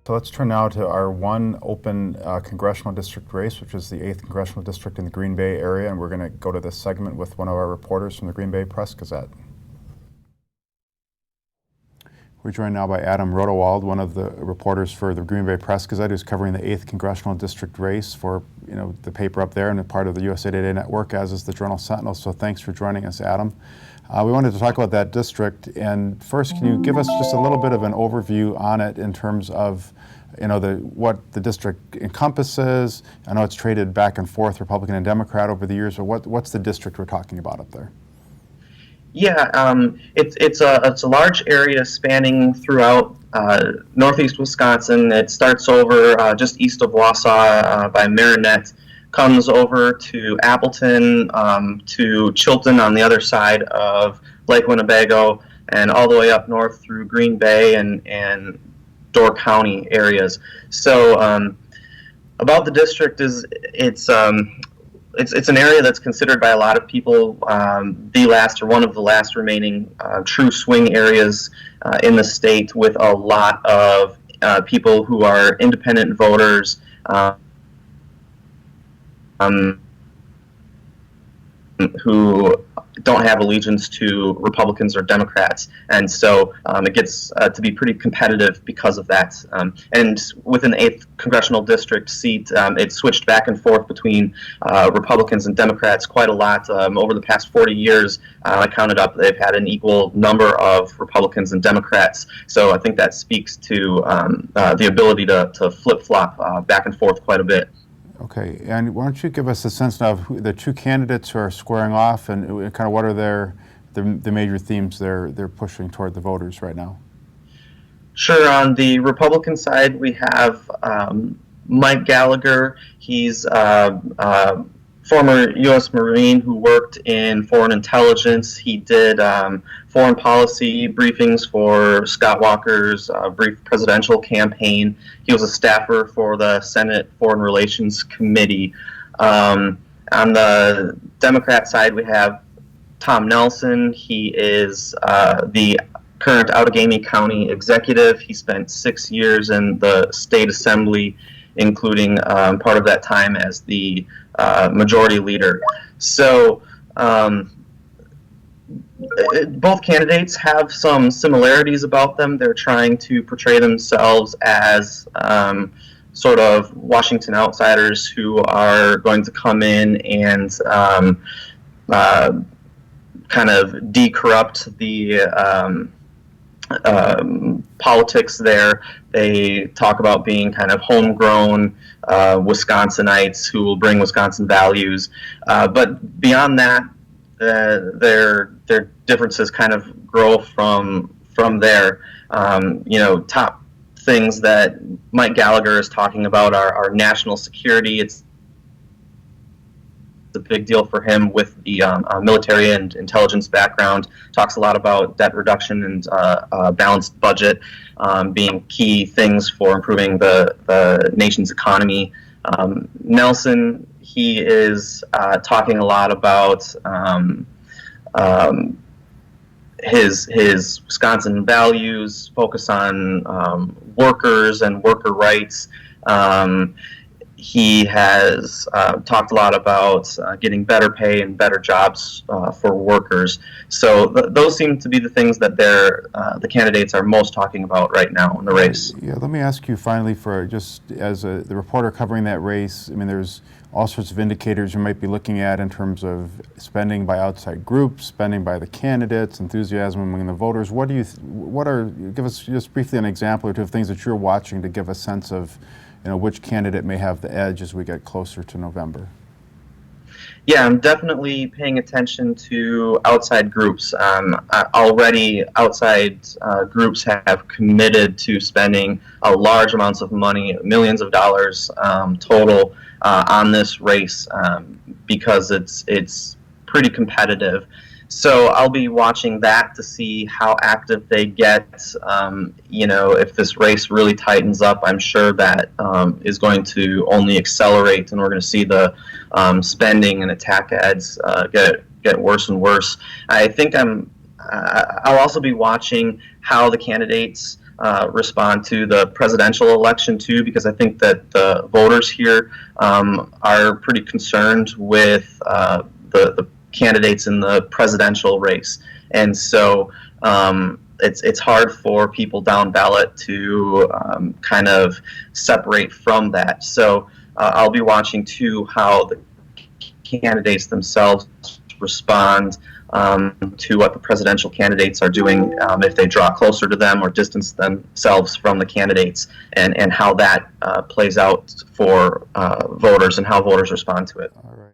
So let's turn now to our one open congressional district race, which is the 8th Congressional District in the Green Bay area, and we're going to go to this segment with one of our reporters from the Green Bay Press-Gazette. We're joined now by Adam Rodewald, one of the reporters for the Green Bay Press-Gazette, who's covering the 8th Congressional District race for the paper up there and a part of the USA Today network, as is the Journal Sentinel. So thanks for joining us, Adam. We wanted to talk about that district, and first, can you give us just a little bit of an overview on it in terms of what the district encompasses? I know it's traded back and forth, Republican and Democrat, over the years, but what's the district we're talking about up there? Yeah, it's a large area spanning throughout northeast Wisconsin. It starts over just east of Wausau by Marinette, comes over to Appleton, to Chilton on the other side of Lake Winnebago, and all the way up north through Green Bay and Door County areas. So about the district is it's an area that's considered by a lot of people the last or one of the last remaining true swing areas in the state, with a lot of people who are independent voters, who don't have allegiance to Republicans or Democrats, and so it gets to be pretty competitive because of that. And within the 8th Congressional District seat, it switched back and forth between Republicans and Democrats quite a lot. Over the past 40 years, I counted up, they've had an equal number of Republicans and Democrats, so I think that speaks to the ability to flip-flop back and forth quite a bit. Okay, and why don't you give us a sense of who the two candidates who are squaring off, and kind of what are the major themes they're pushing toward the voters right now? Sure. On the Republican side, we have Mike Gallagher. He's a former U.S. Marine who worked in foreign intelligence. He did foreign policy briefings for Scott Walker's brief presidential campaign. He was a staffer for the Senate Foreign Relations Committee. On the Democrat side, we have Tom Nelson. He is the current Outagamie County executive. He spent 6 years in the state assembly, including part of that time as the majority leader. So both candidates have some similarities about them. They're trying to portray themselves as sort of Washington outsiders who are going to come in and kind of de-corrupt the politics there. They talk about being kind of homegrown Wisconsinites who will bring Wisconsin values. But beyond that, their differences kind of grow from there. Top things that Mike Gallagher is talking about are national security. It's a big deal for him with the military and intelligence background. Talks a lot about debt reduction and balanced budget being key things for improving the nation's economy. Nelson, he is talking a lot about his Wisconsin values, focus on workers and worker rights. He has talked a lot about getting better pay and better jobs for workers. So those seem to be the things that the candidates are most talking about right now in the race. Yeah, let me ask you finally, for just as the reporter covering that race, I mean, there's all sorts of indicators you might be looking at in terms of spending by outside groups, spending by the candidates, enthusiasm among the voters. Give us just briefly an example or two of things that you're watching to give a sense of which candidate may have the edge as we get closer to November. Yeah, I'm definitely paying attention to outside groups. Already, outside groups have committed to spending a large amounts of money, millions of dollars total, on this race because it's pretty competitive. So I'll be watching that to see how active they get. If this race really tightens up, I'm sure that is going to only accelerate, and we're going to see the spending and attack ads get worse and worse. I think I'll also be watching how the candidates respond to the presidential election too, because I think that the voters here are pretty concerned with the candidates in the presidential race, and so it's hard for people down ballot to kind of separate from that. So I'll be watching too how the candidates themselves respond to what the presidential candidates are doing, if they draw closer to them or distance themselves from the candidates, and how that plays out for voters and how voters respond to it. All right.